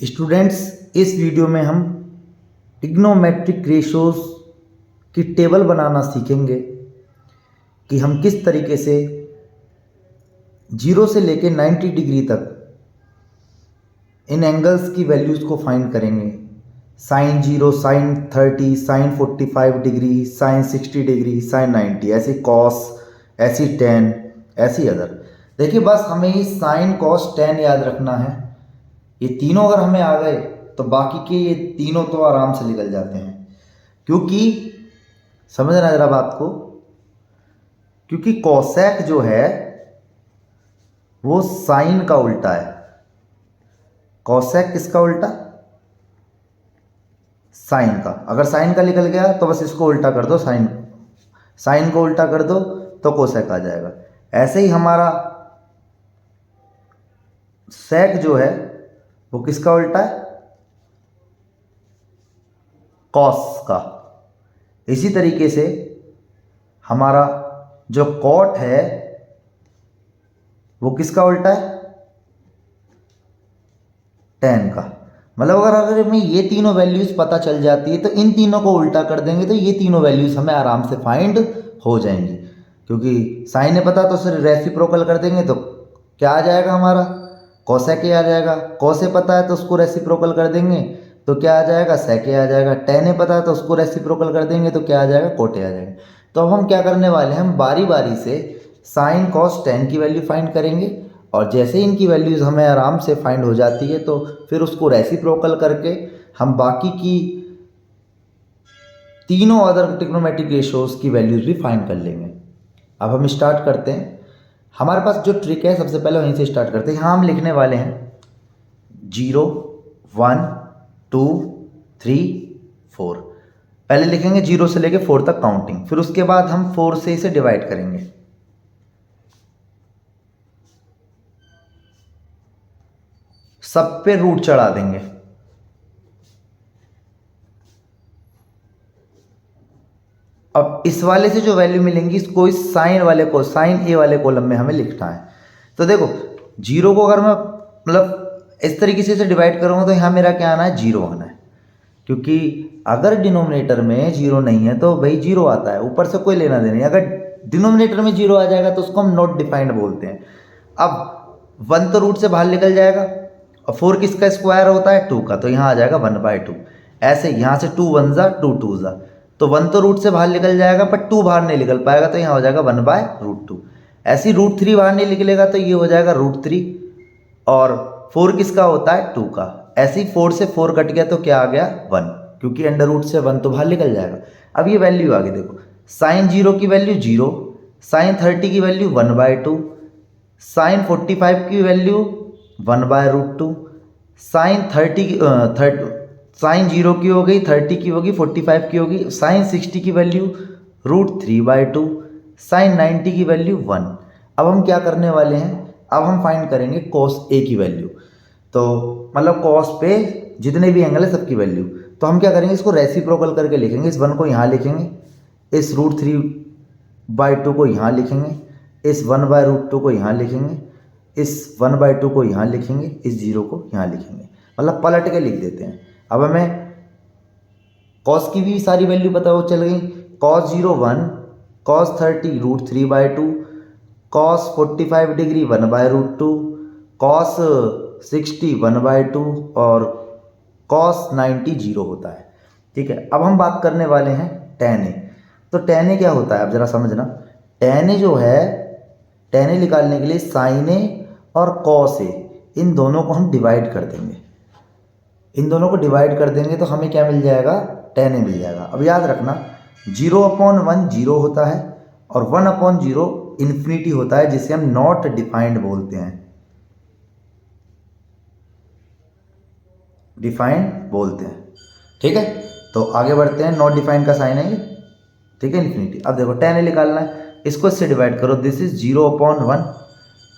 Students, इस video में हम ट्रिग्नोमेट्रिक रेशोज़ की टेबल बनाना सीखेंगे कि हम किस तरीके से 0 से लेके 90 डिग्री तक इन एंगल्स की वैल्यूज़ को फाइंड करेंगे। Sine 0, sine 30, sine 45 degree, sine 60 degree, sine 90, ऐसी कॉस, ऐसी टेन, ऐसी अदर। देखिए, बस हमें ये साइन कॉस टेन याद रखना है। ये तीनों अगर हमें आ गए तो बाकी के ये तीनों तो आराम से निकल जाते हैं, क्योंकि समझना जरा बात को, क्योंकि कोसेक जो है वो साइन का उल्टा है। कोसेक किसका उल्टा? साइन का। अगर साइन का निकल गया तो बस इसको उल्टा कर दो, साइन को उल्टा कर दो तो कोसेक आ जाएगा। ऐसे ही हमारा सेक जो है वो किसका उल्टा है? कॉस का। इसी तरीके से हमारा जो कॉट है वो किसका उल्टा है? टेन का। मतलब अगर हमें ये तीनों वैल्यूज पता चल जाती है तो इन तीनों को उल्टा कर देंगे तो ये तीनों वैल्यूज हमें आराम से फाइंड हो जाएंगी। क्योंकि साइन है पता तो सिर्फ रेसिप्रोकल कर देंगे तो क्या आ जाएगा हमारा? कोसेक आ जाएगा। कोसे पता है तो उसको रेसिप्रोकल कर देंगे तो क्या आ जाएगा? सेके आ जाएगा। टेन है पता है तो उसको रेसिप्रोकल कर देंगे तो क्या आ जाएगा? कोटे आ जाएगा। तो अब हम क्या करने वाले हैं, हम बारी बारी से साइन कॉस टेन की वैल्यू फाइंड करेंगे और जैसे इनकी वैल्यूज़ हमें आराम से फाइंड हो जाती है तो फिर उसको रेसिप्रोकल करके हम बाकी की तीनों अदर ट्रिग्नोमेट्रिक रेशोज़ की वैल्यूज़ भी फाइंड कर लेंगे। अब हम स्टार्ट करते हैं। हमारे पास जो ट्रिक है सबसे पहले वहीं से स्टार्ट करते हैं। यहाँ हम लिखने वाले हैं 0, 1, 2, 3, 4। पहले लिखेंगे 0 से लेके 4 तक काउंटिंग, फिर उसके बाद हम 4 से इसे डिवाइड करेंगे। सब पे रूट चढ़ा देंगे। अब इस वाले से जो वैल्यू मिलेंगी इसको इस साइन वाले को, साइन ए वाले कॉलम में हमें लिखना है। तो देखो, 0 को अगर मैं मतलब इस तरीके से डिवाइड करूँगा तो यहाँ मेरा क्या आना है? 0 आना है। क्योंकि अगर डिनोमिनेटर में 0 नहीं है तो भाई 0 आता है, ऊपर से कोई लेना देना नहीं। अगर डिनोमिनेटर में 0 आ जाएगा तो उसको हम नॉट डिफाइंड बोलते हैं। अब 1 तो रूट से बाहर निकल जाएगा और 4 किसका स्क्वायर होता है? 2 का, तो यहाँ आ जाएगा 1/2। ऐसे यहाँ से 2 1 ज़ा 2 2 ज़ा, तो 1 तो रूट से बाहर निकल जाएगा पर 2 बाहर नहीं निकल पाएगा तो यहाँ हो जाएगा 1/√2। ऐसे ही √3 बाहर नहीं निकलेगा तो ये हो जाएगा √3 और 4 किसका होता है? 2 का। ऐसे ही 4 से 4 कट गया तो क्या आ गया? 1, क्योंकि अंडर रूट से 1 तो बाहर निकल जाएगा। अब ये वैल्यू आ गई, देखो साइन 0 की वैल्यू 0, साइन 30 की वैल्यू 1/2, साइन 45 की वैल्यू 1/√2, साइन 30 की साइन 0 की हो गई, 30 की होगी, 45 की होगी, साइन 60 की वैल्यू √3/2, साइन 90 की वैल्यू 1। अब हम क्या करने वाले हैं? अब हम फाइंड करेंगे कॉस ए की वैल्यू। तो मतलब कॉस पे जितने भी एंगल है सबकी वैल्यू। तो हम क्या करेंगे, इसको रेसिप्रोकल करके लिखेंगे। इस 1 को यहाँ लिखेंगे, इस √3/2 को यहाँ लिखेंगे, इस 1/√2 को यहाँ लिखेंगे, इस 1/2 को यहाँ लिखेंगे, इस 0 को यहाँ लिखेंगे। मतलब पलट के लिख देते हैं। अब हमें कॉस की भी सारी वैल्यू पता हो चल गई। Cos 0 1, cos 30 √3/2, cos 45 degree 1/√2, cos 60 1/2 और कॉस 90 0 होता है। ठीक है, अब हम बात करने वाले हैं टेन ए। तो टेन ए क्या होता है, अब जरा समझना। टेन ए जो है, टेन ए निकालने के लिए साइन ए और कॉस ए इन दोनों को हम डिवाइड कर देंगे। इन दोनों को डिवाइड कर देंगे तो हमें क्या मिल जाएगा? टेन ए मिल जाएगा। अब याद रखना 0/1 0 होता है और 1/0 इन्फिनिटी होता है, जिसे हम नॉट डिफाइंड बोलते हैं। डिफाइंड बोलते हैं। ठीक है, तो आगे बढ़ते हैं। नॉट डिफाइंड का साइन है ये, ठीक है, इन्फिनिटी। अब देखो टेन ए निकालना है, इसको इससे डिवाइड करो। This is 0/1,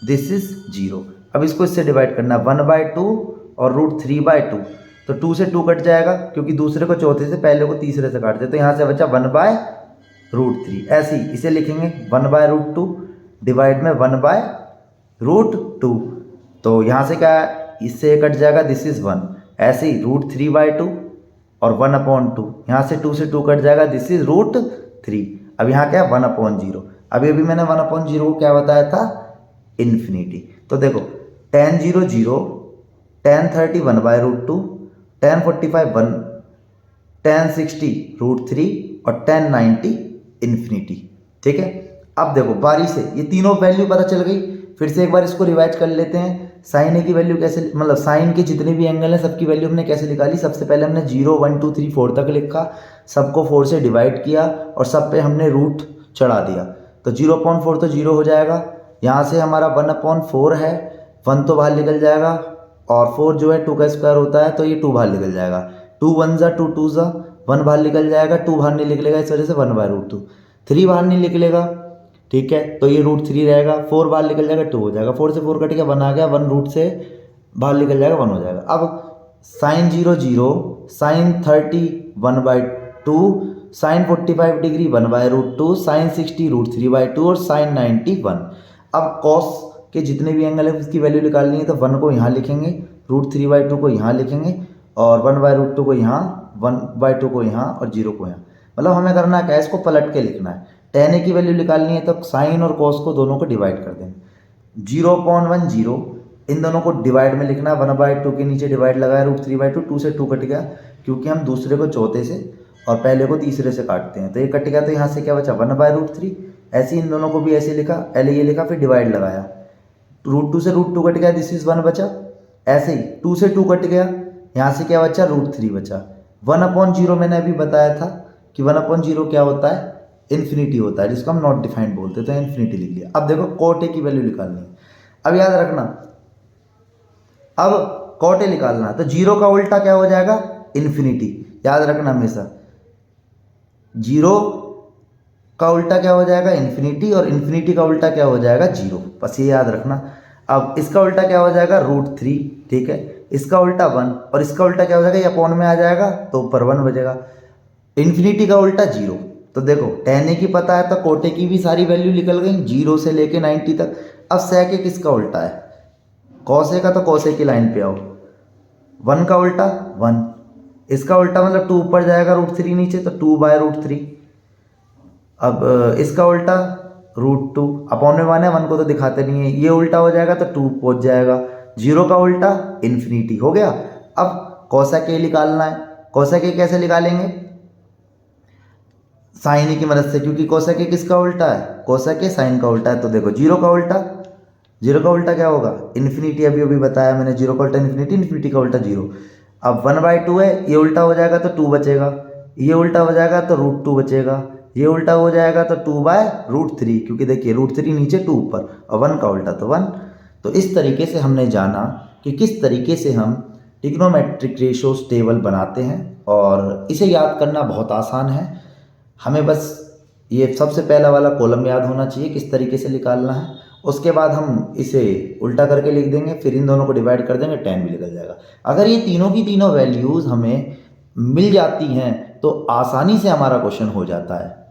this is 0। अब इसको इससे डिवाइड करना है 1/2 और √3/2, तो 2 से 2 कट जाएगा क्योंकि दूसरे को चौथे से, पहले को तीसरे से काटते, तो यहाँ से बचा 1/√3। ऐसे ही इसे लिखेंगे 1/√2 डिवाइड में 1/√2। तो यहाँ से क्या, इससे कट जाएगा, दिस इज 1। ऐसे ही √3/2 और 1/2, यहाँ से 2 से 2 कट जाएगा, दिस इज √3। अब यहाँ क्या है 1/0। अभी अभी मैंने 1/0 को क्या बताया था, इन्फिनिटी। तो देखो tan 0 0, tan 30 1/√2, tan 45 1, tan 60 √3 और tan 90 इन्फिनिटी। ठीक है, अब देखो बारी से ये तीनों वैल्यू पता चल गई। फिर से एक बार इसको रिवाइज कर लेते हैं। साइन ए की वैल्यू कैसे, मतलब साइन के जितने भी एंगल हैं सबकी वैल्यू हमने कैसे निकाली। सबसे पहले हमने 0 1 2 3 4 तक लिखा, सबको 4 से डिवाइड किया और सब पे हमने रूट चढ़ा दिया। तो 0/4 तो 0 हो जाएगा। यहाँ से हमारा 1/4 है, 1 तो बाहर निकल जाएगा और 4 जो है 2 का स्क्वायर होता है तो ये 2 बाहर निकल जाएगा। 2 1 ज़ा 2 2 ज़ा 1 बाहर निकल जाएगा, 2 बाहर नहीं निकलेगा, इस वजह से 1/√2। 3 बाहर नहीं निकलेगा, ठीक है, तो ये √3 रहेगा। 4 बाहर निकल जाएगा, 2 हो जाएगा। 4 से 4 कट गया, 1 आ गया, 1 रूट से बाहर निकल जाएगा, 1 हो जाएगा। अब sine 0 0, sine 30 1/2, sine 45 degree 1/√2, sine 60 √3/2 और साइन 90 1। अब कॉस के जितने भी एंगल है उसकी वैल्यू निकालनी है, तो 1 को यहाँ लिखेंगे, √3/2 को यहाँ लिखेंगे और 1/√2 को यहाँ, 1/2 को यहाँ और 0 को यहाँ। मतलब हमें करना क्या है, इसको पलट के लिखना है। tan a की वैल्यू निकालनी है तो साइन और कॉस को दोनों को डिवाइड कर देंगे। 0/1 0, इन दोनों को डिवाइड में लिखना है। 1/2 के नीचे डिवाइड लगाया, √3/2, 2 से 2 कट गया क्योंकि हम दूसरे को चौथे से और पहले को तीसरे से काटते हैं, तो ये कट गया। तो यहाँ से क्या बचा 1/√3। ऐसे इन दोनों को भी ऐसे लिखा, पहले ये लिखा फिर डिवाइड लगाया, √2 से √2 कट गया, दिस इज 1 बचा। ऐसे ही 2 से 2 कट गया, यहाँ से क्या बचा √3 बचा। 1/0 मैंने अभी बताया था कि 1/0 क्या होता है, इन्फिनिटी होता है, जिसको हम नॉट डिफाइंड बोलते हैं, तो इन्फिनिटी लिख लिया। अब देखो cot a की वैल्यू निकालनी है। अब याद रखना, अब cot a निकालना है तो 0 का उल्टा क्या हो जाएगा, इन्फिनिटी। याद रखना हमेशा 0 का उल्टा क्या हो जाएगा, इन्फिनिटी, और इन्फिनिटी का उल्टा क्या हो जाएगा, 0। बस ये याद रखना। अब इसका उल्टा क्या हो जाएगा, √3, ठीक है, इसका उल्टा 1 और इसका उल्टा क्या हो जाएगा, ये अपॉन में आ जाएगा तो ऊपर 1 बजेगा। इन्फिनिटी का उल्टा 0। तो देखो tan a की पता है तो cot a की भी सारी वैल्यू निकल गई 0 से लेके 90 तक। अब sec a किसका उल्टा है, cos a का, तो cos a की लाइन पे आओ। 1 का उल्टा 1, इसका उल्टा मतलब 2 ऊपर जाएगा, √3 नीचे, तो 2/√3। अब इसका उल्टा √2, अपॉन में 1 है, 1 को तो दिखाते नहीं है, ये उल्टा हो जाएगा तो 2 पहुँच जाएगा। 0 का उल्टा इन्फिनिटी हो गया। अब cosec a निकालना है। cosec a कैसे निकालेंगे, साइन ए की मदद से, क्योंकि cosec a किसका उल्टा है, cosec a साइन का उल्टा है। तो देखो 0 का उल्टा, 0 का उल्टा क्या होगा, इन्फिनिटी। अभी अभी बताया मैंने, 0 का उल्टा इन्फिनिटी, इन्फिनिटी का उल्टा 0। अब 1/2 है, ये उल्टा हो जाएगा तो 2 बचेगा, ये उल्टा हो जाएगा तो √2 बचेगा, ये उल्टा हो जाएगा तो 2/√3, क्योंकि देखिए √3 नीचे 2 ऊपर और 1 का उल्टा तो 1। तो इस तरीके से हमने जाना कि किस तरीके से हम ट्रिग्नोमेट्रिक रेशियोज टेबल बनाते हैं, और इसे याद करना बहुत आसान है। हमें बस ये सबसे पहला वाला कॉलम याद होना चाहिए किस तरीके से निकालना है, उसके बाद हम इसे उल्टा करके लिख देंगे, फिर इन दोनों को डिवाइड कर देंगे, tan भी निकल जाएगा। अगर ये तीनों की तीनों वैल्यूज़ हमें मिल जाती हैं तो आसानी से हमारा क्वेश्चन हो जाता है।